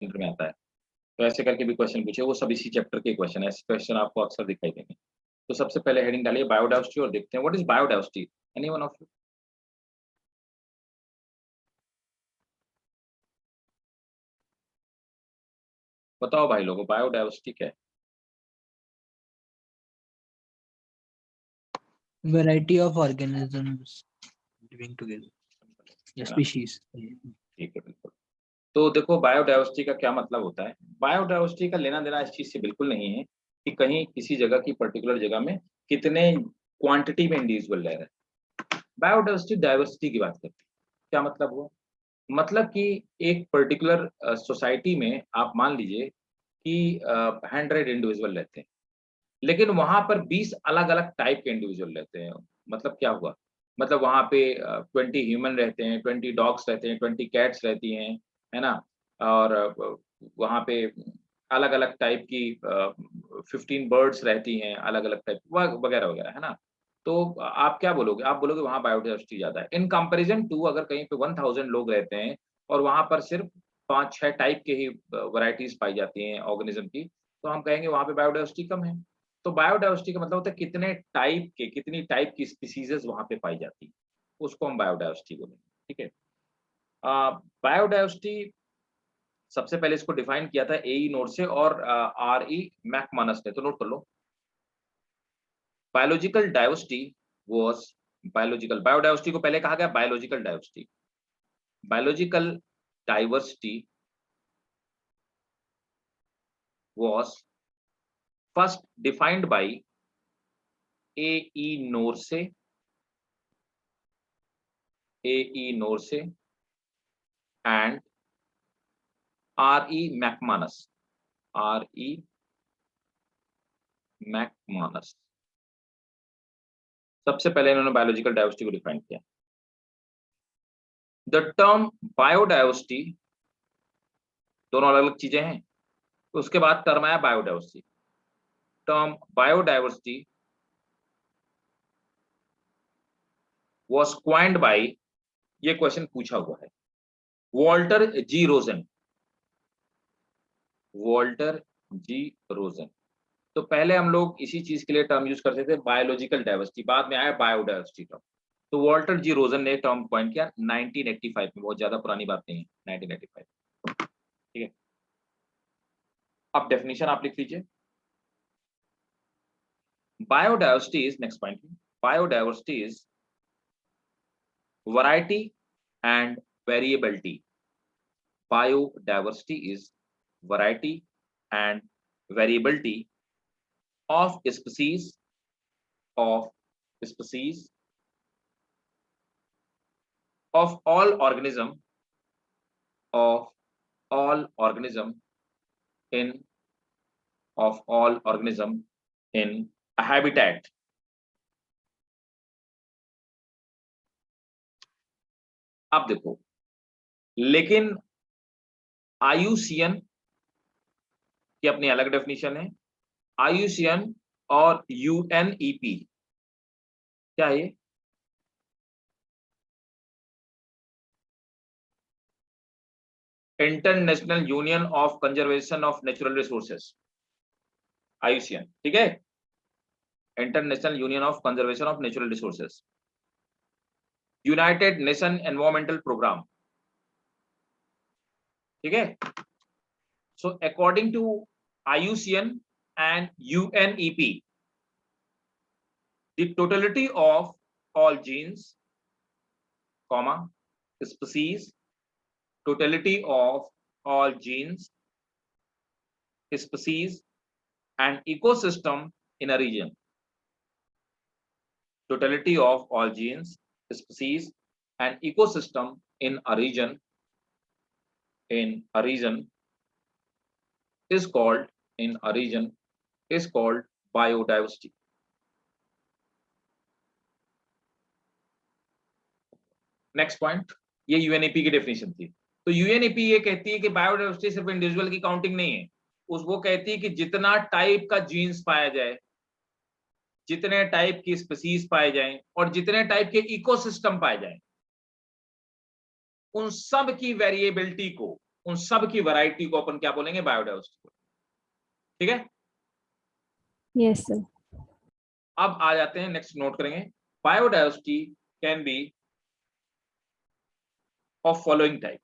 में आता है। तो ऐसे करके भी क्वेश्चन पूछे, वो सब इसी चैप्टर के क्वेश्चन है, ऐसे क्वेश्चन आपको अक्सर दिखाई देंगे। तो सबसे पहले हेडिंग डालिए बायोडायवर्सिटी और देखते हैं what is biodiversity. Anyone of you? बताओ भाई लोगों, बायोडायवर्सिटी क्या है? Variety of organisms living together. या है ना? species. ठीक है, बिल्कुल। तो देखो बायोडायवर्सिटी का क्या मतलब होता है। बायोडायवर्सिटी का लेना देना इस चीज से बिल्कुल नहीं है कि कहीं किसी जगह की पर्टिकुलर जगह में कितने क्वांटिटी में इंडिविजुअल रह रहे हैं। बायोडायवर्सिटी डाइवर्सिटी की बात करती है। क्या मतलब हुआ? मतलब कि एक पर्टिकुलर सोसाइटी में आप मान लीजिए कि 100 इंडिविजुअल रहते हैं, लेकिन वहां पर 20 अलग अलग टाइप के इंडिविजुअल रहते हैं। मतलब क्या हुआ? मतलब वहां पे 20 ह्यूमन रहते हैं, 20 डॉग्स रहते हैं, 20 कैट्स रहती हैं, है ना? और वहां पे अलग अलग टाइप की 15 बर्ड्स रहती हैं, अलग अलग टाइप वगैरह वगैरह, है ना? तो आप क्या बोलोगे? आप बोलोगे वहां बायोडाइवर्सिटी ज्यादा है इन कंपेरिजन टू अगर कहीं पे 1000 लोग रहते हैं और वहां पर सिर्फ 5-6 टाइप के ही वैरायटीज पाई जाती हैं ऑर्गेनिज्म की, तो हम कहेंगे वहां पे बायोडाइवर्सिटी कम है। तो बायोडाइवर्सिटी का मतलब होता है कितने टाइप के, कितनी टाइप की स्पीसीज वहां पे पाई जाती है, उसको हम बायोडाइवर्सिटी बोलेंगे। ठीक है। बायोडाइवर्सिटी सबसे पहले इसको डिफाइन किया था एई नोड से और आर.ई. मैकमानस ने, तो नोट कर लो। बायोलॉजिकल डाइवर्सिटी वाज बायोडाइवर्सिटी को पहले कहा गया biological diversity. Biological diversity was first defined by A E Norse and R.E. McManus. R.E. McManus सबसे पहले इन्होंने बायोलॉजिकल डाइवर्सिटी को डिफाइन किया। द टर्म बायोडाइवर्सिटी, दोनों अलग अलग चीजें हैं, तो उसके बाद टर्म आया biodiversity. Term biodiversity was coined by, ये क्वेश्चन पूछा हुआ है, वॉल्टर जी रोजन। वॉल्टर जी रोजन। तो पहले हम लोग इसी चीज के लिए टर्म यूज करते थे बायोलॉजिकल डाइवर्सिटी, बाद में आया बायोडाइवर्सिटी टर्म। तो वॉल्टर जी रोजन ने टर्म कॉइन किया 1985 में, बहुत ज्यादा पुरानी बात नहीं है, 1985। ठीक है। अब डेफिनेशन आप लिख लीजिए। Biodiversity is, next point, biodiversity is variety and variability. Biodiversity is variety and variability of species of all organism in a habitat। अब देखो, लेकिन IUCN की अपनी अलग डेफिनेशन है। IUCN और UNEP क्या है? International union of conservation of natural Resources, IUCN। ठीक है, international union of conservation of natural रिसोर्सेज, यूनाइटेड नेशन एनवायरमेंटल प्रोग्राम। ठीक है। So according to IUCN and UNEP, the totality of all genes, comma, species, totality of all genes, species and ecosystem in a region, totality of all genes, species and ecosystem in a region is called biodiversity। Next point, ये UNEP की definition थी। तो UNEP ये कहती है कि biodiversity सिर्फ individual की काउंटिंग नहीं है, वो कहती है कि जितना टाइप का जीन्स पाया जाए, जितने टाइप की स्पीसीज पाए जाएं और जितने टाइप के इकोसिस्टम पाए जाएं, उन सब की वेरिएबिलिटी को, उन सब की वैरायटी को अपन क्या बोलेंगे? बायोडाइवर्सिटी। ठीक है, Yes, sir. अब आ जाते हैं, नेक्स्ट नोट करेंगे। Biodiversity can be of following type.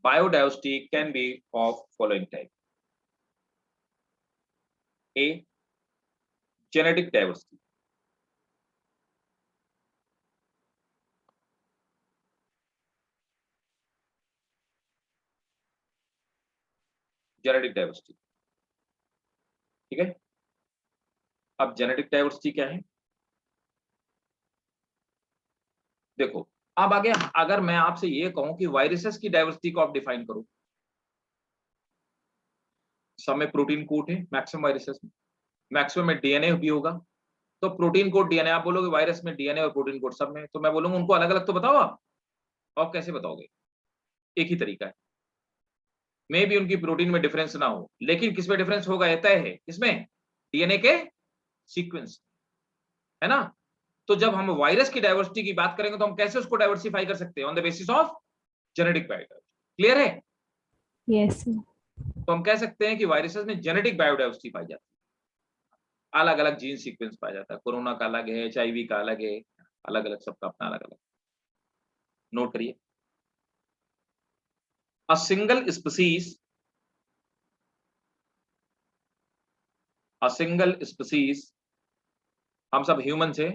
Biodiversity can be of following type. A, genetic diversity. Genetic diversity, ठीक है। अब जेनेटिक डाइवर्सिटी क्या है? देखो, अब आगे अगर मैं आपसे ये कहूं कि वायरसेस की डाइवर्सिटी को आप डिफाइन करो, सब में प्रोटीन कोड है, मैक्सिमम वायरसेस में, मैक्सिमम में डीएनए भी होगा, तो प्रोटीन कोड डीएनए, आप बोलोगे वायरस में डीएनए और प्रोटीन कोड सब में, तो मैं बोलूंगा उनको अलग अलग तो बताओ आप कैसे बताओगे? एक ही तरीका है, मे भी उनकी प्रोटीन में डिफरेंस ना हो, लेकिन किसमें डिफरेंस होगा ये तय है, किसमें? डीएनए के सीक्वेंस, है ना। तो जब हम वायरस की डाइवर्सिटी की बात करेंगे तो हम कैसे उसको डाइवर्सिफाई कर सकते हैं? On the basis of genetic biodiversity. Clear है? Yes, sir. तो हम कह सकते हैं कि वायरसेस में जेनेटिक बायोडाइवर्सिटी पाई जाती है, अलग अलग जीन सीक्वेंस पाया जाता है, कोरोना का अलग है, एचआईवी का अलग है, अलग अलग सबका अपना अलग अलग। नोट करिए, अ सिंगल स्पीसीज, हम सब ह्यूमन है,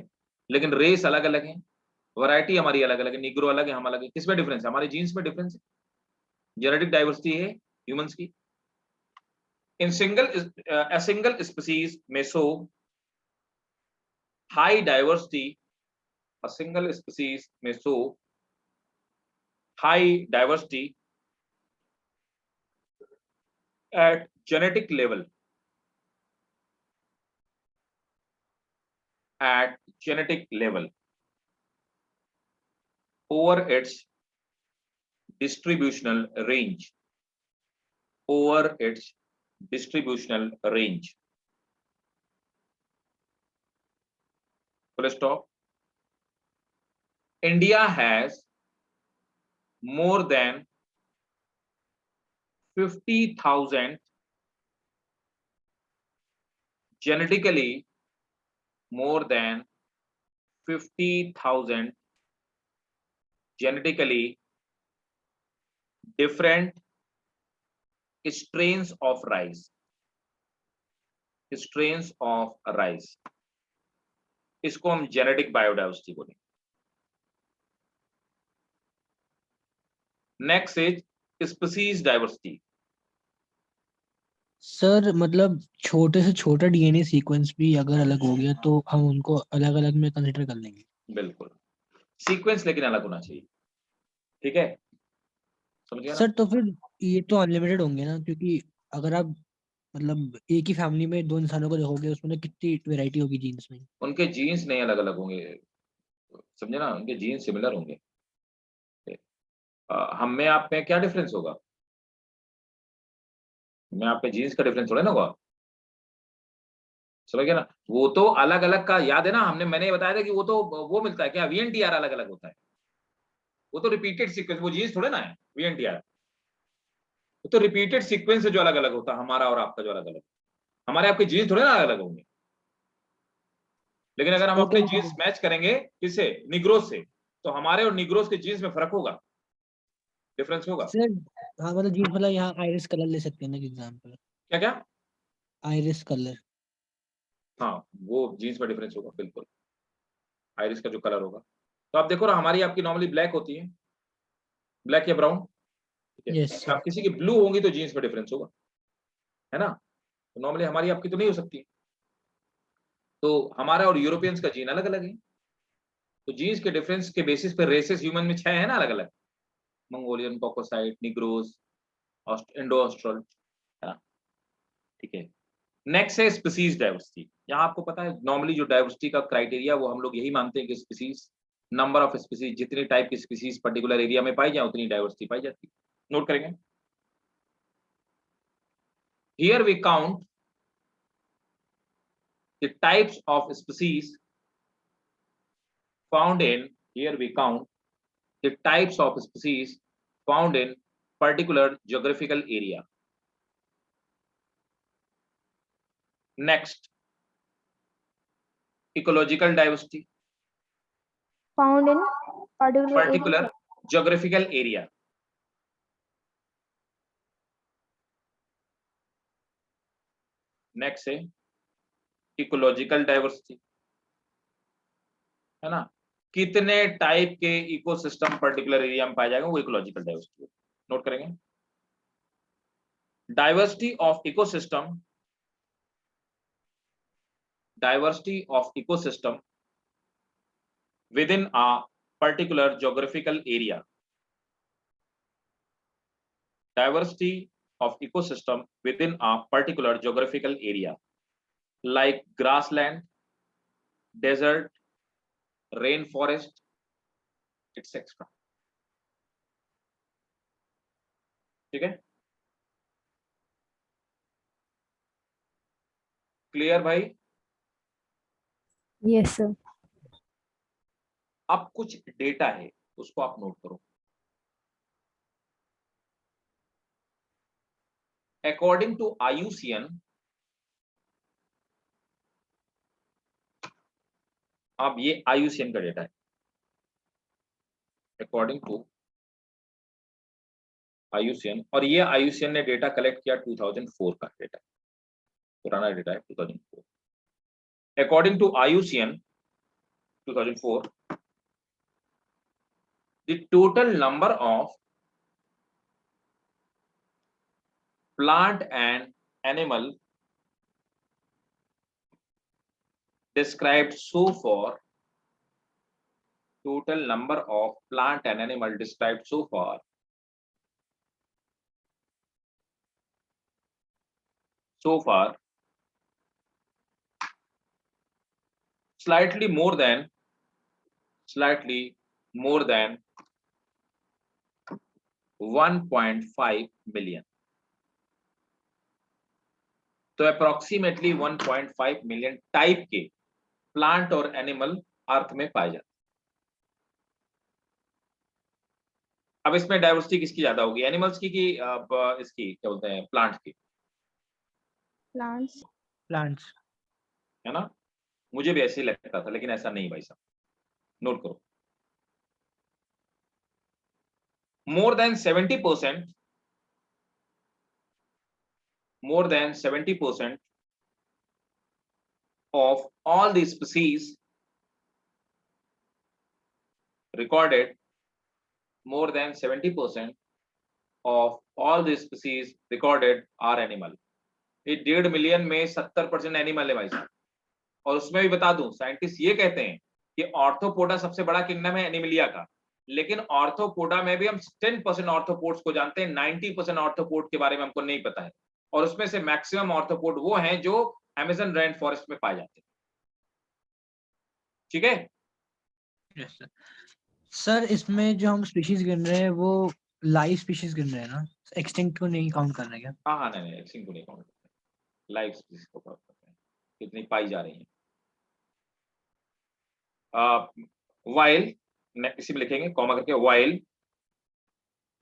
लेकिन रेस अलग अलग है, वैरायटी हमारी अलग अलग है, निग्रो अलग है, हम अलग है। किसमें डिफरेंस है? हमारे जीन्स में डिफरेंस है, जेनेटिक डाइवर्सिटी है ह्यूमंस की। इन सिंगल स्पीसीज में show high diversity, a single species may show high diversity at genetic level, over its distributional range, full stop. India has more than 50,000 genetically, more than 50,000 genetically different strains of rice, इसको हम genetic biodiversity बोलेंगे। Next is species diversity. Sir मतलब छोटे से छोटा DNA sequence भी अगर अलग हो गया तो हम उनको अलग अलग में कंसीडर कर लेंगे? बिल्कुल, सीक्वेंस लेकिन अलग होना चाहिए, ठीक है, समझ गया ना? सर तो फिर ये तो अनलिमिटेड होंगे ना, क्योंकि अगर आप मतलब एक ही फैमिली में दो इंसानों को देखोगे उसमें कितनी वैरायटी होगी जीन्स में। उनके जीन्स नहीं अलग अलग होंगे, समझे ना, उनके जीन्स सिमिलर होंगे। हम में आप में क्या डिफरेंस होगा? मैं आप में जीन्स का डिफरेंस थोड़ा ना होगा, समझ गया ना। वो तो अलग अलग का याद है ना, मैंने ये बताया था कि वो तो वो मिलता है क्या, वीएनटीआर अलग अलग होता है, वो तो रिपीटेड सीक्वेंस, वो जीन्स थोड़े ना है वीएनटीआर, वो तो रिपीटेड सीक्वेंस है जो अलग अलग होता है, हमारा और आपका जो अलग अलग, हमारे आपके जीन्स थोड़े ना अलग अलग होंगे। लेकिन अगर हम अपने जीन्स मैच करेंगे किससे? निग्रोस से, तो हमारे और निग्रोस के जीन्स में फर्क होगा, डिफरेंस होगा। सर हाँ मतलब जीन्स मतलब यहाँ आइरिस कलर ले सकते हैं ना एग्जांपल? क्या क्या? Iris colour. हाँ, वो जीन्स में डिफरेंस होगा बिल्कुल, आइरिस का जो कलर होगा। तो आप देखो ना, हमारी आपकी नॉर्मली ब्लैक होती है, ब्लैक या ब्राउन, ठीक है। यस आप किसी की ब्लू होंगी तो जीन्स में डिफरेंस होगा, है ना। तो नॉर्मली हमारी आपकी तो नहीं हो सकती, तो हमारा और यूरोपियंस का जीन अलग अलग है, तो जीन्स के डिफरेंस के बेसिस पे रेसेस ह्यूमन में 6 है ना अलग अलग, मंगोलियन, कॉकोसाइट, निग्रोस, इंडो ऑस्ट्रल, है ना, ठीक है। नेक्स्ट है स्पीसीज डाइवर्सिटी। यहाँ आपको पता है नॉर्मली जो डाइवर्सिटी का क्राइटेरिया वो हम लोग यही मानते हैं कि स्पीसीज, नंबर ऑफ स्पीसीज, जितनी टाइप की स्पीसीज पर्टिकुलर एरिया में पाई जाए उतनी डाइवर्सिटी पाई जाती है। नोट करेंगे, here we count the types of species found in, here we count the types of species found in particular geographical area. Next, ecological diversity, Found in particular geographical area. Next है ecological diversity, है ना, कितने type के ecosystem particular area में पाया जाएगा, वो ecological diversity note करेंगे. Diversity of ecosystem, diversity of ecosystem within a particular geographical area. Diversity of ecosystem within a particular geographical area, like grassland, desert, rainforest, etc. ठीक है, clear भाई? Yes, sir. अब कुछ डेटा है उसको आप note करो. अकॉर्डिंग टू IUCN, अब ये IUCN का डेटा है. अकॉर्डिंग टू IUCN, और ये IUCN ने डेटा कलेक्ट किया 2004 का डेटा, पुराना डेटा है 2004. According to IUCN 2004, the total number of plant and animal described so far, total number of plant and animal described so far, slightly more than 1.5 million. तो approximately 1.5 million type के plant और animal अर्थ में पाए जाते हैं. अब इसमें diversity किसकी ज्यादा होगी, एनिमल्स की कि इसकी क्या बोलते हैं, प्लांट की? प्लांट्स, है ना, मुझे भी ऐसे ही लगता था, लेकिन ऐसा नहीं भाई साहब. नोट करो, more than 70% of all the species recorded, more than 70% of all the species recorded are animal. ये 1.5 मिलियन में 70% एनिमल है भाई साहब. और उसमें भी बता दूं, साइंटिस्ट ये कहते हैं कि ऑर्थोपोडा सबसे बड़ा किंगडम है एनिमलिया का, लेकिन ऑर्थोपोडा में भी हम 10% ऑर्थोपोड्स को जानते हैं, 90% ऑर्थोपोड के बारे में हमको नहीं पता है. और उसमें से मैक्सिमम ऑर्थोपोड वो हैं जो अमेज़न रेन फॉरेस्ट में पाए जाते हैं. ठीक है? Yes sir. सर इसमें जो हम स्पीशीज गिन रहे हैं वो लाइव स्पीशीज गिन रहे हैं ना, एक्सटिंक्ट को नहीं काउंट कर रहे हैं क्या? हाँ, नहीं, एक्सटिंक्ट को नहीं काउंट करते हैं, लाइव स्पीशीज को काउंट करते हैं, कितनी पाई जा रही हैं. वाइल, इसी में लिखेंगे कॉमा करके, वाइल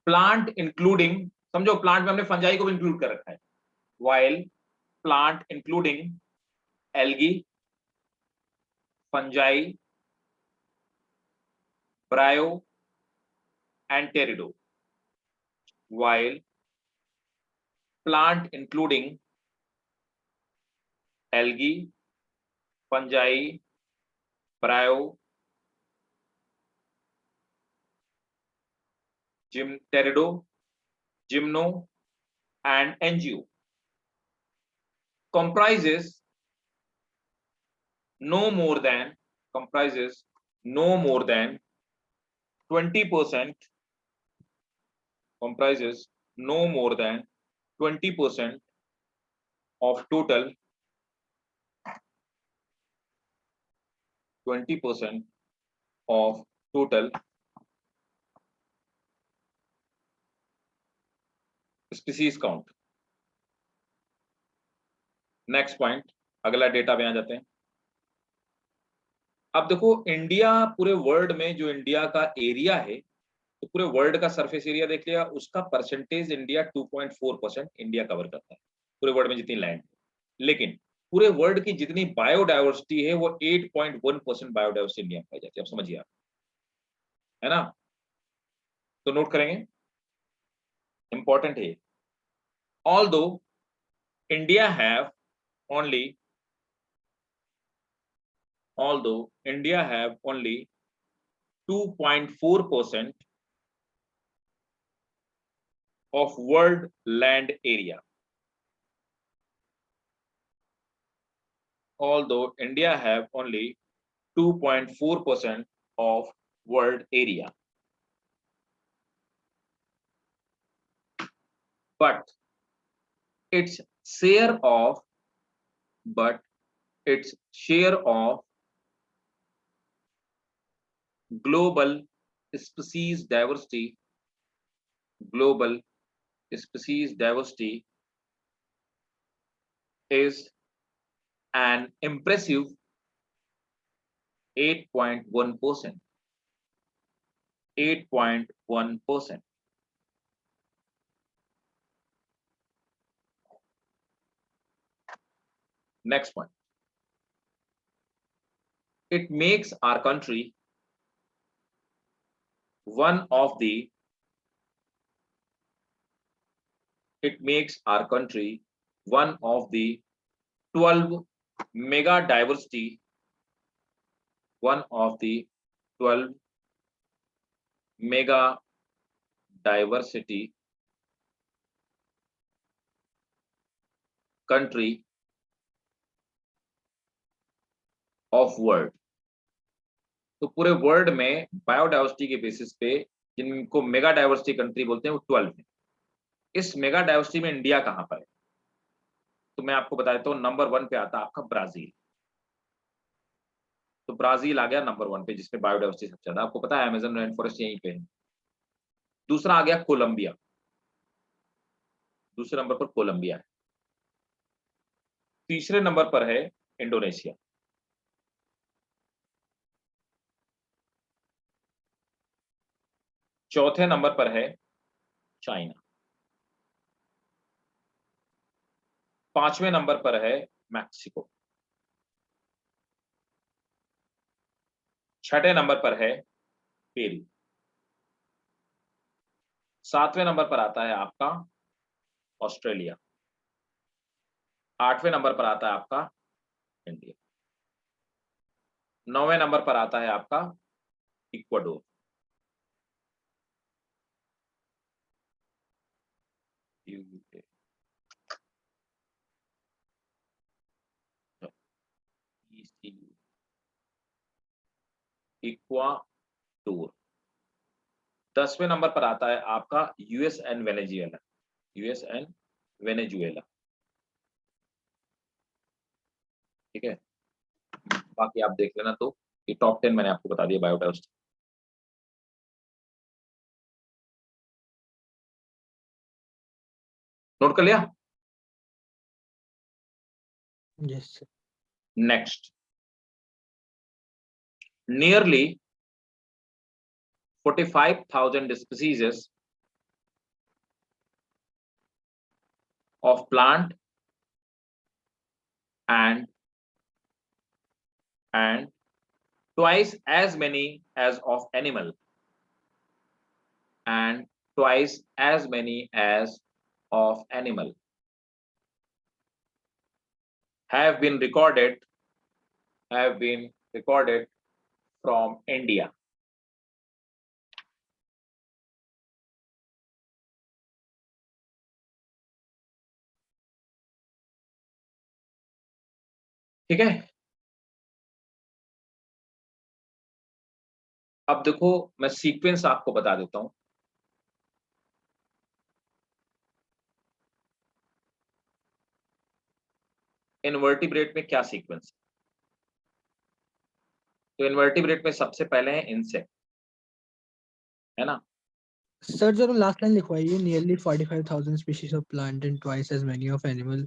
प्लांट इंक्लूडिंग, समझो प्लांट में हमने फंजाई को भी इंक्लूड कर रखा है. While plant including algae, fungi, ब्रायो and pterido, while plant including algae, fungi, bryo, pterido, gymno and angio comprises no more than 20%, comprises no more than 20% of total, 20% of total species count. Next point, अगला data पे आ जाते हैं. अब देखो India, पूरे world में जो India का एरिया है तो पूरे वर्ल्ड का सरफेस एरिया देख लिया, उसका परसेंटेज इंडिया 2.4% इंडिया कवर करता है पूरे वर्ल्ड में जितनी लैंड। लेकिन पूरे वर्ल्ड की जितनी बायोडाइवर्सिटी है वो 8.1% बायोडाइवर्सिटी इंडिया में पाई जाती है। आप समझिए आप, है ना? तो नोट करेंगे, इंपॉर्टेंट है। Although India have only India have only 2.4% of world land area. Although India have only 2.4% of world area, but its share of global species diversity is an impressive 8.1%. 8.1%. Next point. It makes our country one of the 12 mega diversity country of world। तो पूरे world में biodiversity के basis पे जिनको mega diversity country बोलते हैं वो 12 है। इस मेगा डाइवर्सिटी में इंडिया कहां पर है? तो मैं आपको बता देता हूँ, नंबर 1 पे आता है आपका ब्राजील। तो ब्राजील आ गया नंबर 1 पे, जिसमें बायोडाइवर्सिटी सबसे ज्यादा। आपको पता है अमेज़न रेन फॉरेस्ट यहीं पे है। दूसरा आ गया कोलंबिया, दूसरे नंबर पर कोलंबिया है। तीसरे नंबर पर है इंडोनेशिया। चौथे नंबर पर है चाइना। पांचवें नंबर पर है मैक्सिको। छठे नंबर पर है पेरू। सातवें नंबर पर आता है आपका ऑस्ट्रेलिया। आठवें नंबर पर आता है आपका इंडिया। नौवें नंबर पर आता है आपका इक्वाडोर। इक्वाडोर। 10वें नंबर पर आता है आपका यूएस एंड वेनेजुएला। ठीक है, बाकी आप देख लेना। तो ये टॉप 10 मैंने आपको बता दिया बायोडाइवर्सिटी। नोट कर लिया? Yes sir. Next, nearly 45,000 species of plant and twice as many as of animal have been recorded from India। ठीक है, अब देखो मैं सीक्वेंस आपको बता देता हूं। इनवर्टिब्रेट में क्या सीक्वेंस? तो इनवर्टिब्रेट में सबसे पहले है इंसेक्ट, है ना? सर जो लास्ट लाइन लिखवाइए, nearly 45,000 species of plant and twice as many of animal.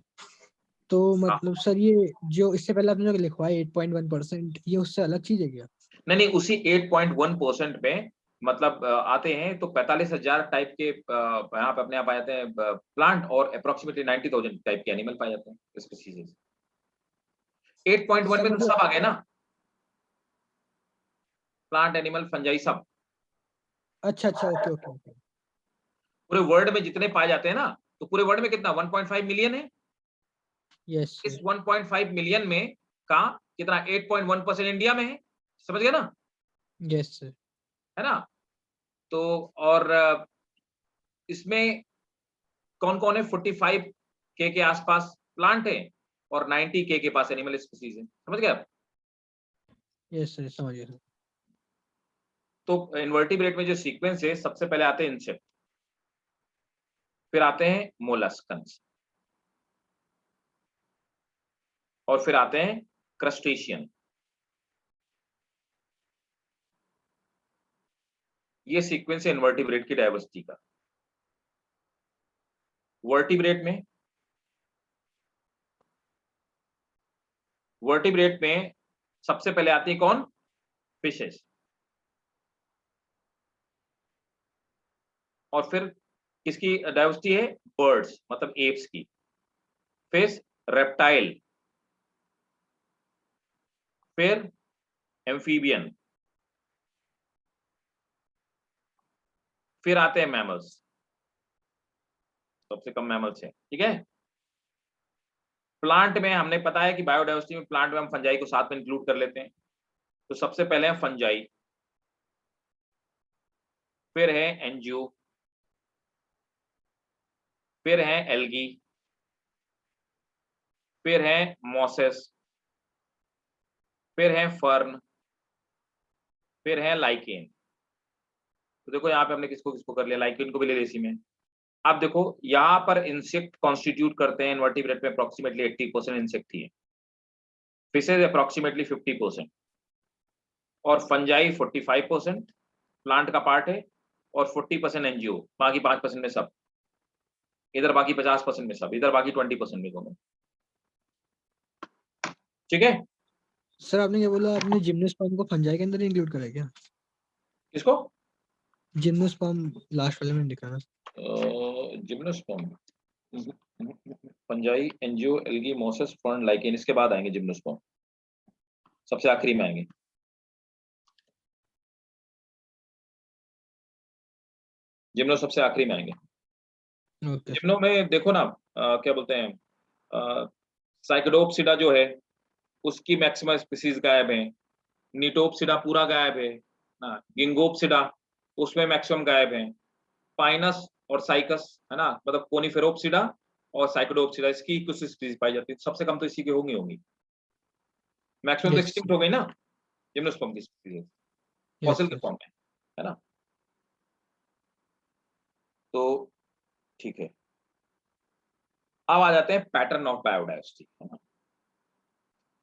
तो मतलब सर ये जो इससे पहले आपने जो लिखवाया 8.1%, ये उससे अलग चीज है क्या? नहीं, उसी 8.1% में मतलब आते हैं तो 45,000 टाइप के यहाँ पे अपने आप आ जाते हैं प्लांट और अप्रोक्सीमेटली 90,000 टाइप के एनिमल पाए जाते हैं स्पीशीज। 8.1 सर में तो मतलब सब आ गए ना, प्लांट एनिमल फंजाई सब। अच्छा अच्छा, ओके ओके ओके। पूरे वर्ल्ड में जितने पाए जाते हैं ना, तो पूरे वर्ल्ड में कितना 1.5 मिलियन है। यस इस सर। 1.5 मिलियन में का कितना 8.1% इंडिया में है, समझ गए ना, यस सर। है ना। तो और इसमें कौन कौन है, 45 के आसपास प्लांट है और 90 के पास एनिमल स्पीसीज है, समझ गए आप। यस सर, समझ गया सर। तो इन्वर्टिब्रेट में जो सीक्वेंस है, सबसे पहले आते हैं इंसेक्ट, फिर आते हैं मोलस्कन्स, और फिर आते हैं क्रस्टेशियन। ये सीक्वेंस है इन्वर्टिब्रेट की डायवर्सिटी का। वर्टिब्रेट में सबसे पहले आती है कौन, फिशेस, और फिर किसकी डायवर्सिटी है, बर्ड्स मतलब एप्स की, फिर रेप्टाइल, फिर एम्फीबियन, फिर आते हैं मैमल्स, सबसे कम मैमल्स है, ठीक है। प्लांट में हमने पता है कि बायोडायवर्सिटी में प्लांट में हम फंजाई को साथ में इंक्लूड कर लेते हैं। तो सबसे पहले है फंजाई, फिर है एंजियो, फिर है एल्गी, फिर है मॉसेस, फिर है फर्न, फिर है लाइकेन। तो देखो यहाँ पे हमने किसको किसको कर लिया, लाइकेन को भी ले लिया इसी में। अब देखो यहाँ पर इंसेक्ट कॉन्स्टिट्यूट करते हैं इन्वर्टिब्रेट में अप्रोक्सीमेटली 80% इंसेक्ट ही है, फिशेज अप्रोक्सीमेटली 50%, और फंजाई 45% प्लांट का पार्ट है, और 40% एनजीओ, बाकी 5% में सब, इधर बाकी 50% में सब, इधर बाकी 20% में दोनों, ठीक है। सर आपने क्या बोला, आपने जिम्नोस्पर्म को फंजाई के अंदर इंक्लूड करा है क्या? किसको, जिम्नोस्पर्म लास्ट वाले में लिखा ना। Gymnosperm, fungi, NGO, algae, Moses, fern, lichen, इसके बाद आएंगे जिम्नोस्पर्म, सबसे आखिरी में आएंगे। जिम्नो सबसे आखिरी में आएंगे। Okay sir. जिम्नो में देखो ना, क्या बोलते हैं, साइक्लोडोप्सिडा जो है उसकी मैक्सिमम स्पीसीज गायब है, निटोप्सिडा पूरा गायब है ना, गिंगोप्सिडा उसमें मैक्सिमम गायब है, पाइनस और साइकस है ना, मतलब कोनिफेरोप्सिडा और साइक्लोडोप्सिडा, इसकी कुछ स्पीसीज पाई जाती है, सबसे कम तो इसी की होंगी, मैक्सिमम तो यस एक्सटिंक्ट हो गई ना जिम्नोस्पर्म की स्पीसीज, यस फॉसिल के यस। फॉर्म में, है ना। तो ठीक है, अब आ जाते हैं पैटर्न ऑफ बायोडायवर्सिटी, है ना।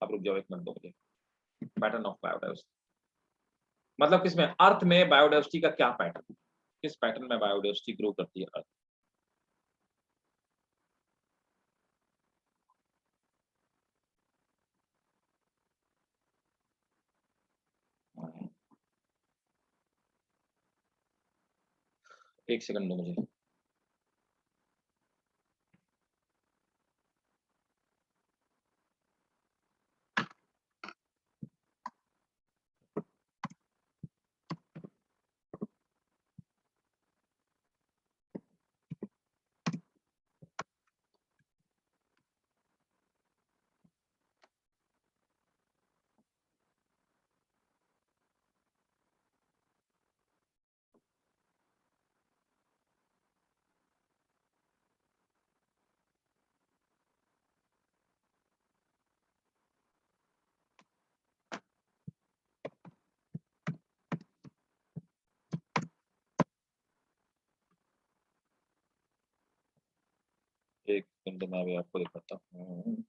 अब रुक जाओ एक मिनट दो मुझे। पैटर्न ऑफ बायोडायवर्सिटी मतलब किसमें, अर्थ में बायोडायवर्सिटी का क्या पैटर्न, किस पैटर्न में बायोडायवर्सिटी ग्रो करती है अर्थ। एक सेकंड दो मुझे। एक सेकंड मैं अभी आपको दिखाता हूँ।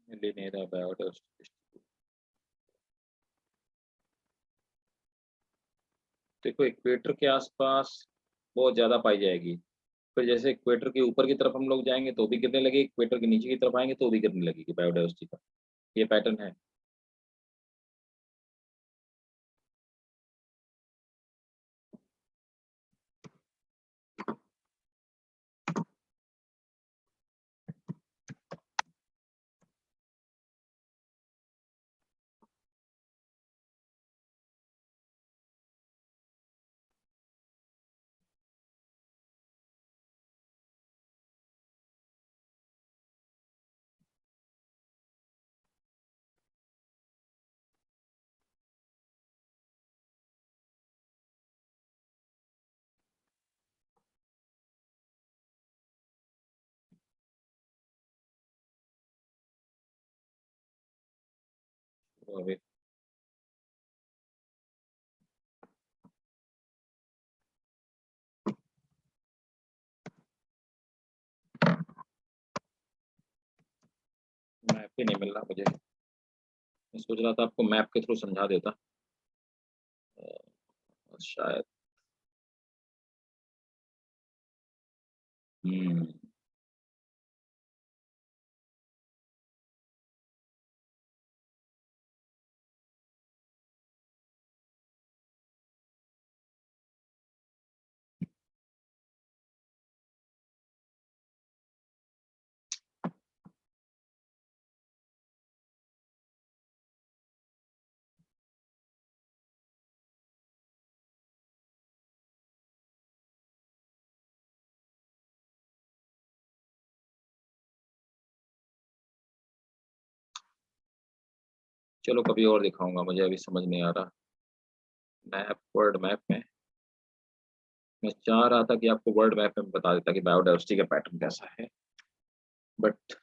लिनियर बायोडायवर्सिटी देखो इक्वेटर के आसपास बहुत ज़्यादा पाई जाएगी। फिर जैसे इक्वेटर के ऊपर की तरफ हम लोग जाएँगे तो भी गिरने लगेगी, इक्वेटर के नीचे की तरफ आएँगे तो भी गिरने लगेगी बायोडायवर्सिटी का। ये पैटर्न है। तो अभी मैप ही नहीं मिल रहा मुझे। मैं सोच रहा था आपको मैप के थ्रू समझा देता। शायद हुँ। चलो कभी और दिखाऊँगा, मुझे अभी समझ नहीं आ रहा। मैप वर्ल्ड मैप में मैं चाह रहा था कि आपको वर्ल्ड मैप में बता देता कि बायोडायवर्सिटी का पैटर्न कैसा है। बट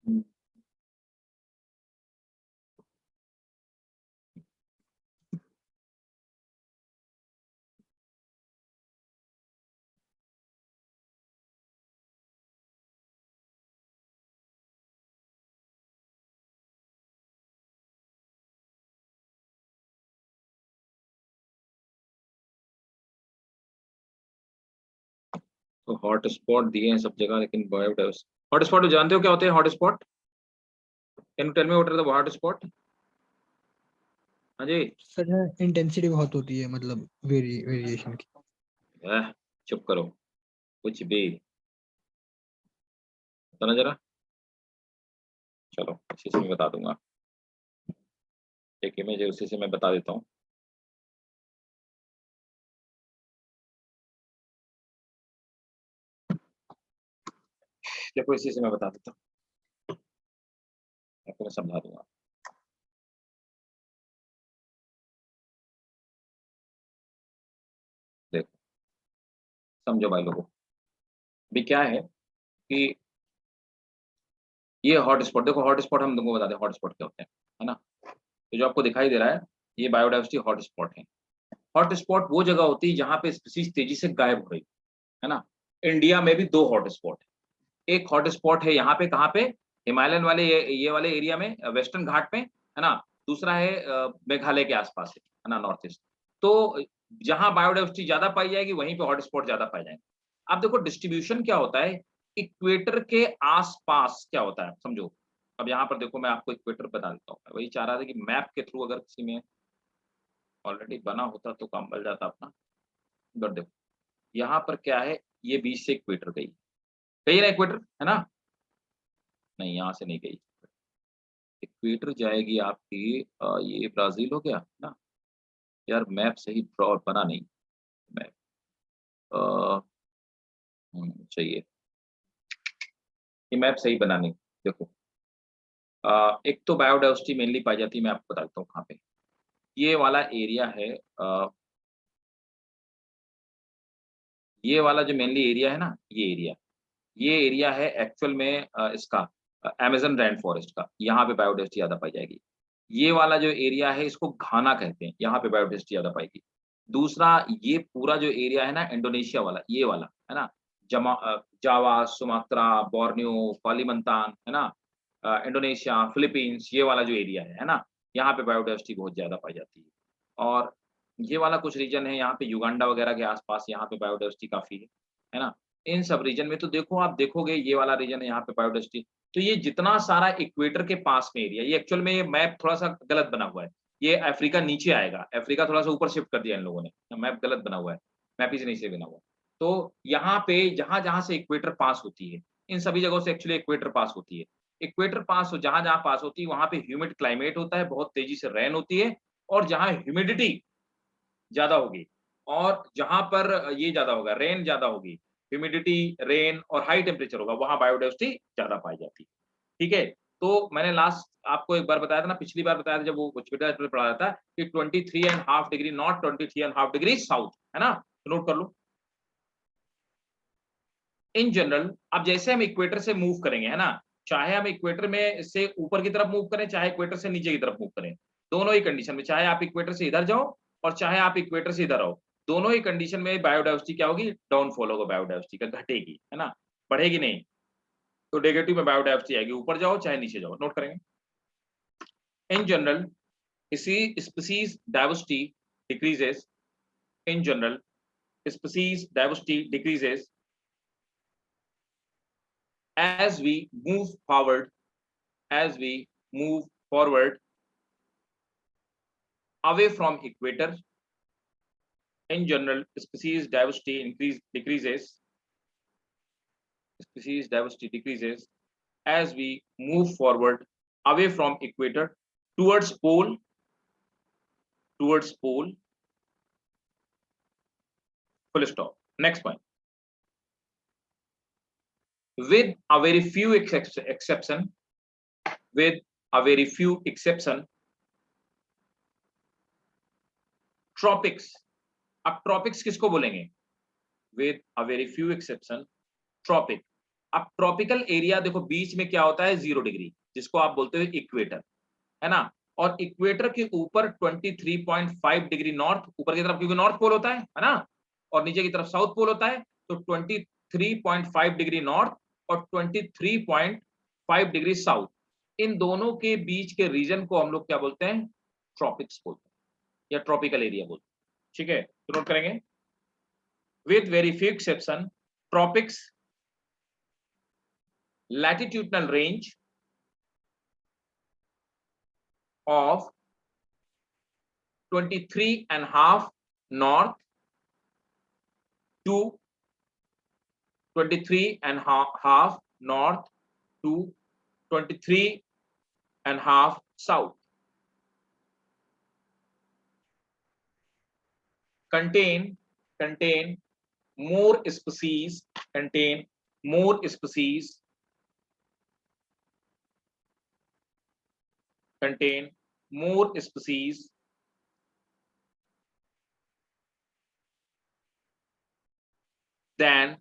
हुँ। तो हॉटस्पॉट दिए हैं सब जगह लेकिन बायोडायवर्स हॉटस्पॉट जानते हो क्या होते हैं hotspot? Can you tell me what are the hotspot? हाँ जी। सर इंटेंसिटी बहुत होती है मतलब वेरिएशन की। चुप करो, कुछ भी। बताना ज़रा। चलो इसी से मैं बता दूँगा। एक इमेज है उसी से मैं बता देता हूँ। देखो इसी से मैं बता देता हूँ, आपको मैं समझा दूँगा। देखो, समझो भाई लोगों। अभी क्या है कि ये हॉटस्पॉट देखो हॉटस्पॉट हम तुमको बताते हैं हॉटस्पॉट क्या होते हैं, है ना? तो जो आपको दिखाई दे रहा है, ये बायोडायवर्सिटी हॉटस्पॉट है। हॉटस्पॉट वो जगह होती है जहाँ पे स्पीशीज़ तेज़ी से गायब हो रही है ना? इंडिया में भी 2 हॉटस्पॉट है। एक हॉटस्पॉट है यहाँ पे कहाँ पे? हिमालयन वाले ये वाले एरिया में वेस्टर्न घाट में, है ना? दूसरा है मेघालय के आस-पास है ना? North east. तो जहाँ बायोडायवर्सिटी ज़्यादा पाई जाएगी वहीं पे हॉटस्पॉट ज़्यादा पाए जाएँगे। अब देखो डिस्ट्रीब्यूशन क्या होता है, इक्वेटर के आस-पास क्या होता है समझो। अब यहाँ पर देखो मैं आपको इक्वेटर बता देता हूँ। मैं वही चाह रहा था कि मैप के थ्रू अगर किसी में ऑलरेडी बना होता तो काम बन जाता अपना। बट देखो, यहाँ पर क्या है, ये बीच से इक्वेटर गई। गई है ना इक्वेटर, है ना? नहीं, यहाँ से नहीं गई। इक्वेटर जाएगी आपकी ये ब्राज़ील हो गया, है ना? यार मैप सही ड्रॉ बना नहीं मैप अ, चाहिए। ये मैप सही बना नहीं। देखो एक तो बायोडायवर्सिटी मेनली पाई जाती है, मैं आपको बता देता हूँ कहाँ पे। ये वाला एरिया है ये वाला जो मेनली एरिया है ना, ये एरिया। ये एरिया है एक्चुअल में इसका अमेज़न रेन फॉरेस्ट का, यहाँ पे बायोडायवर्सिटी ज़्यादा पाई जाएगी। ये वाला जो एरिया है इसको घाना कहते हैं, यहाँ पे बायोडायवर्सिटी ज़्यादा पाएगी। दूसरा ये पूरा जो एरिया है ना इंडोनेशिया वाला, ये वाला, है ना? जावा, सुमात्रा, बोर्नियो, कालीमंतान, है ना? इंडोनेशिया, फिलीपींस ये वाला जो एरिया है ना? यहाँ पे बायोडायवर्सिटी बहुत ज़्यादा पाई जाती है। और ये वाला कुछ रीजन है यहाँ पे युगांडा वगैरह के आस-पास यहाँ पे बायोडायवर्सिटी काफ़ी है ना? इन सब रीजन में तो देखो आप देखोगे ये वाला रीजन है यहाँ पे बायोडायवर्सिटी तो ये जितना सारा इक्वेटर के पास में एरिया ये एक्चुअल में ये मैप थोड़ा-सा गलत बना हुआ है। ये अफ्रीका नीचे आएगा, अफ्रीका थोड़ा-सा ऊपर शिफ्ट कर दिया इन लोगों ने, मैप गलत बना हुआ है, मैप ही से नीचे बना हुआ है। तो यहाँ पे जहाँ-जहाँ से इक्वेटर पास होती है, इन सभी जगहों से एक्चुअली इक्वेटर पास होती है। इक्वेटर पास हो जहाँ-जहाँ पास होती है, वहाँ पे ह्यूमिड क्लाइमेट होता है, बहुत तेज़ी से रेन होती है और जहाँ ह्यूमिडिटी ज़्यादा होगी और जहाँ पर ये ज़्यादा होगा, रेन ज़्यादा होगी, ह्यूमिडिटी, रेन और हाई टेम्परेचर होगा, वहाँ बायोडायवर्सिटी ज़्यादा पाई जाती है। ठीक है? तो मैंने लास्ट आपको एक बार बताया था ना, पिछली बार बताया था जब वो ट्विटर पे पढ़ाया था कि 23.5 डिग्री नॉर्थ, 23.5 डिग्री साउथ, है ना? तो नोट कर लो। इन जनरल अब जैसे हम इक्वेटर से मूव करेंगे, है ना? चाहे हम इक्वेटर में से ऊपर की तरफ मूव करें, चाहे इक्वेटर से नीचे की तरफ मूव करें, दोनों ही कंडीशन में, चाहे आप इक्वेटर से इधर जाओ और चाहे आप इक्वेटर से इधर आओ, दोनों ही कंडीशन में बायोडायवर्सिटी क्या होगी? डाउनफॉल होगा बायोडायवर्सिटी का, घटेगी, है ना? बढ़ेगी नहीं। तो नेगेटिव में बायोडायवर्सिटी आएगी, ऊपर जाओ चाहे नीचे जाओ, नोट करेंगे। In general, species diversity decreases. In general, species diversity decreases as we move forward, as we move forward away from equator. In general, species diversity decreases. Species diversity decreases as we move forward away from equator towards pole, full stop. Next point. With a very few exception, with a very few exception, tropics. अब tropics किसको बोलेंगे? With a very few exception, tropic. अब tropical area देखो बीच में क्या होता है 0 डिग्री, जिसको आप बोलते हो इक्वेटर, है ना? और इक्वेटर के ऊपर 23.5 डिग्री नॉर्थ, ऊपर की तरफ क्योंकि नॉर्थ पोल होता है ना? और नीचे की तरफ साउथ पोल होता है, तो 23.5 डिग्री नॉर्थ और 23.5 डिग्री साउथ, इन दोनों के बीच के रीजन को हम लोग क्या बोलते हैं? ट्रॉपिक्स बोलते हैं या ट्रॉपिकल एरिया बोलते हैं। ठीक है, तो नोट करेंगे। With very few exception, tropics latitudinal range of 23.5 north to 23.5 north to 23.5 south contain more species, contain more species, contain more species than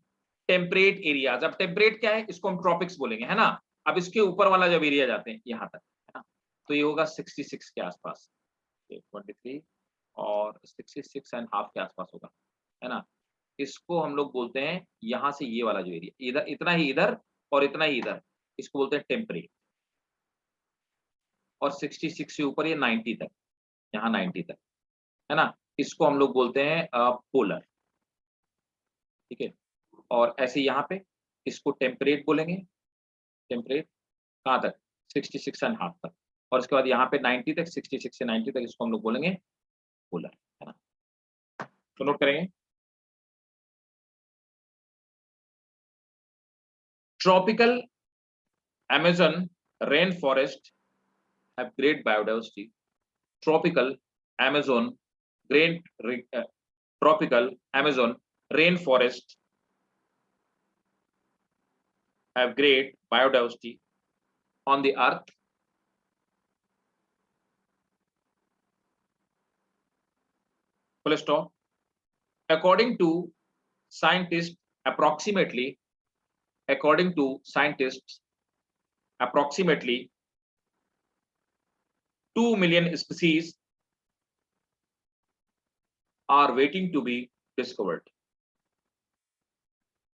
temperate areas. अब टेम्परेट क्या है? इसको हम ट्रॉपिक्स बोलेंगे, है ना? अब इसके ऊपर वाला जब एरिया जाते हैं यहां तक, है ना? तो ये होगा 66 के आसपास, 23 और 66.5 के आसपास होगा, है ना? इसको हम लोग बोलते हैं यहां से ये वाला जो एरिया, इधर इतना ही इधर और इतना ही इधर, इसको बोलते हैं टेम्परेट। और 66 से ऊपर ये 90 तक, यहाँ 90 तक, है ना? इसको हम लोग बोलते हैं पोलर। ठीक है, और ऐसे यहाँ पे इसको टेम्परेट बोलेंगे। टेम्परेट कहाँ तक? 66.5 तक। और उसके बाद यहाँ पे 90 तक, 66 से 90 तक इसको हम लोग बोलेंगे पोलर, है ना? तो नोट करेंगे। Tropical Amazon rainforest have great biodiversity. Tropical Amazon great tropical Amazon rainforest have great biodiversity on the earth. Full stop. According to scientists, approximately according to scientists, approximately 2 million species are waiting to be discovered.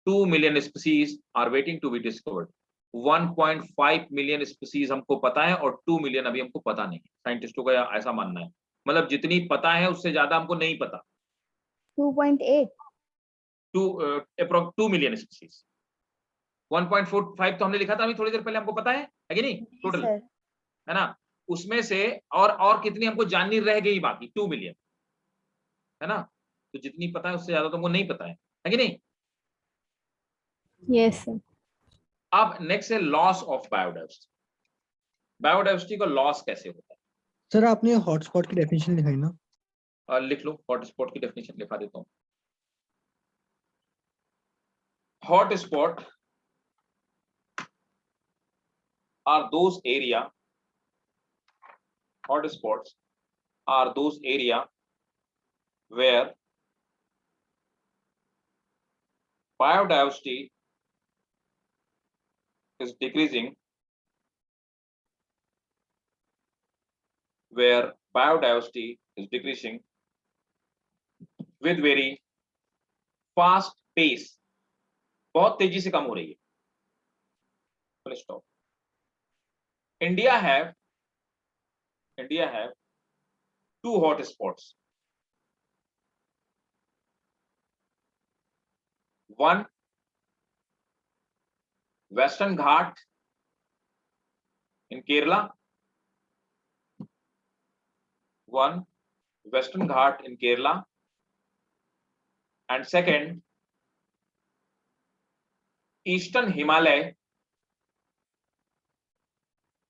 2 million species are waiting to be discovered. 1.5 million species हमको पता है और 2 million अभी हमको पता नहीं। साइंटिस्टों का ऐसा मानना है, मतलब जितनी पता है उससे ज्यादा हमको नहीं पता। 2.8 2 मिलियन स्पीसीज। 1.45 तो हमने लिखा था अभी थोड़ी देर पहले, हमको पता है कि नहीं टोटल, सर है ना। उसमें से और कितनी हमको जाननी रह गई बाकी, 2 मिलियन, है ना। तो जितनी पता है उससे ज्यादा तो हमको नहीं पता है कि नहीं। Yes sir. अब नेक्स्ट है लॉस ऑफ बायोडाइवर्सिटी। बायोडाइवर्सिटी का लॉस कैसे होता है? सर आपने हॉटस्पॉट की डेफिनेशन लिखाई ना? लिख लो, हॉटस्पॉट की डेफिनेशन लिखा देता हूँ। Hotspot are those area, hotspots are those area where biodiversity is decreasing, with very fast pace, बहुत तेजी से कम हो रही है। Full stop. India have 2 hotspots. One, Western Ghat in Kerala. And second, Eastern Himalaya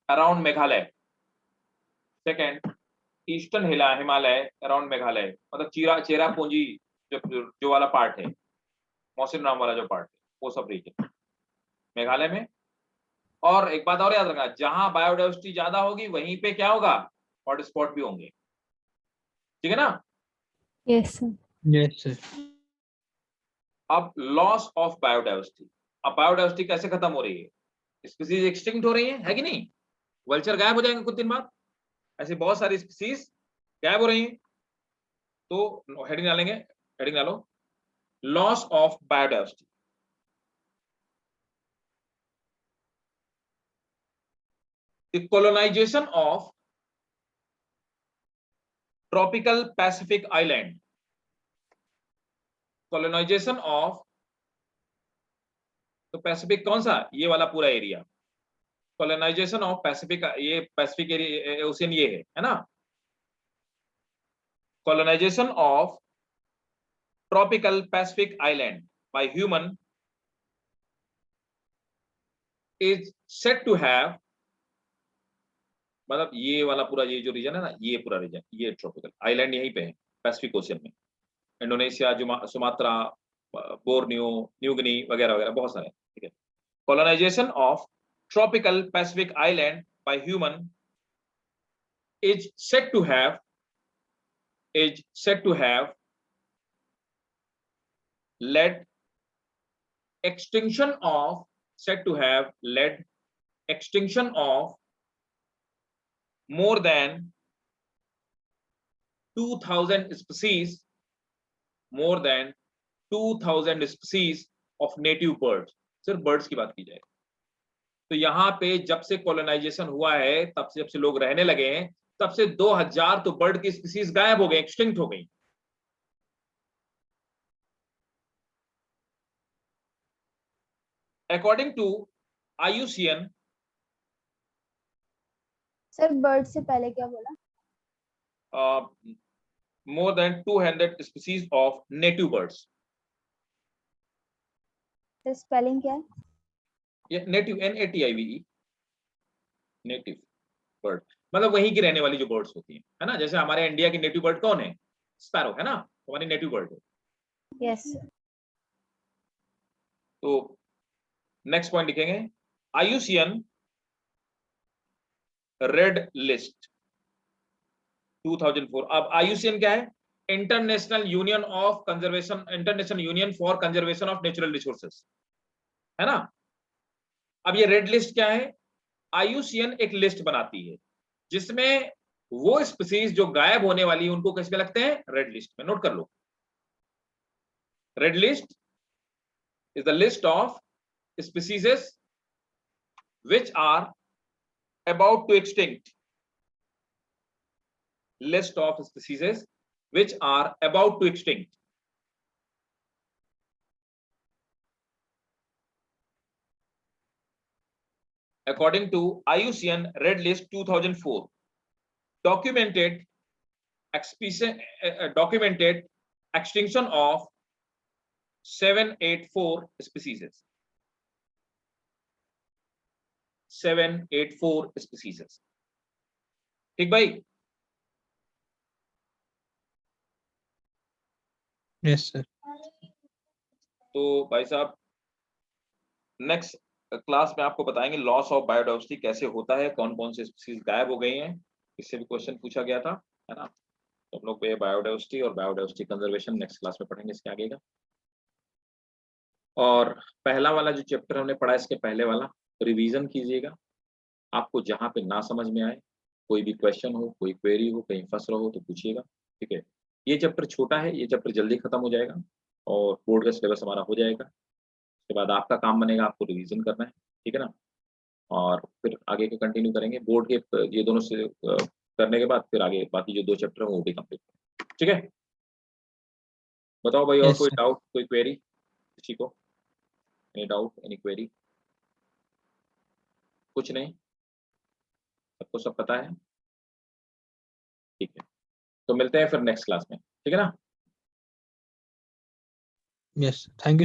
around Meghalaya. मतलब चेरापूंजी जो वाला part है, मौसिन राम वाला जो पार्ट है, वो सब रीजन मेघालय में। और एक बात और याद रखना, जहां बायोडाइवर्सिटी ज्यादा होगी वहीं पे क्या होगा, हॉटस्पॉट भी होंगे, ठीक है ना। Yes sir. Yes sir. अब लॉस ऑफ बायोडाइवर्सिटी, अब बायोडाइवर्सिटी कैसे खत्म हो रही है? स्पीसीज एक्सटिंक्ट हो रही है कि नहीं? वल्चर गायब हो जाएंगे कुछ दिन बाद, ऐसे बहुत सारी स्पीसीज गायब हो रही हैं। तो हेडिंग डालेंगे, हेडिंग डालो loss of biodiversity. The colonization of tropical Pacific island, colonization of, तो पैसिफिक कौन सा, ये वाला पूरा एरिया, colonization of पैसिफिक, ये पैसिफिक एरिया ओशियन ये है ना। colonization of tropical Pacific island by human is said to have, मतलब ये वाला पूरा ये जो रीजन है ना, ये पूरा रीजन, ये ट्रॉपिकल आइलैंड यहीं पे है पैसिफिक ओशियन में, Indonesia, Sumatra, Borneo, New Guinea वगैरह वगैरह बहुत सारे, ठीक है। Colonisation of tropical Pacific island by human is said to have led extinction of more than 2,000 species, of native birds। सिर्फ बर्ड्स की बात की जाए तो यहाँ पे जब से कॉलोनाइजेशन हुआ है, तब से जब से लोग रहने लगे हैं, तब से 2000 तो बर्ड की स्पीसीज गायब हो गई, एक्सटिंक्ट हो गई। According to IUCN, sir bird से पहले क्या बोला? more than 200 species of native birds। Sir spelling क्या है? ये नेटिव, NATIVE, नेटिव बर्ड, मतलब वहीं की रहने वाली जो बर्ड्स होती हैं, है ना। जैसे हमारे इंडिया की नेटिव बर्ड कौन है, स्पैरो, है ना, हमारी नेटिव बर्ड है। यस। तो नेक्स्ट पॉइंट लिखेंगे IUCN रेड लिस्ट 2004। अब IUCN क्या है? International union for conservation of natural resources, है ना। अब ये रेड लिस्ट क्या है? IUCN एक लिस्ट बनाती है जिसमें वो स्पीसीज जो गायब होने वाली है उनको किस में लगते हैं? रेड लिस्ट में। नोट कर लो, red list is the list of species which are about to extinct. List of species which are about to extinct. According to IUCN Red List 2004, documented extinction of 784 species. 784 species. ठीक भाई? Yes sir. तो भाई साहब next class में आपको बताएंगे loss of biodiversity कैसे होता है, कौन कौन से स्पीसीज गायब हो गई हैं, इससे भी क्वेश्चन पूछा गया था, है ना। तो हम लोग बायोडाइवर्सिटी और बायोडाइवर्सिटी कंजर्वेशन नेक्स्ट क्लास में पढ़ेंगे इसके आगे का। और पहला वाला जो चैप्टर हमने पढ़ा इसके पहले वाला रिवीजन कीजिएगा। आपको जहाँ पे ना समझ में आए, कोई भी क्वेश्चन हो, कोई क्वेरी हो, कहीं फंस रहो तो पूछिएगा, ठीक है। ये चैप्टर छोटा है, ये चैप्टर जल्दी खत्म हो जाएगा और बोर्ड का सिलेबस हमारा हो जाएगा। उसके बाद आपका काम बनेगा आपको रिवीजन करना है, ठीक है ना। और फिर आगे के कंटिन्यू करेंगे बोर्ड के ये दोनों से करने के बाद फिर आगे बाकी जो 2 चैप्टर हैं वो भी कंप्लीट करेंगे, ठीक है। बताओ भाई, और Yes, कोई sir. डाउट, कोई क्वेरी किसी को? Any doubt, any query? कुछ नहीं, सबको सब पता है, ठीक है। तो मिलते हैं फिर नेक्स्ट क्लास में, ठीक है ना। Yes. Thank you.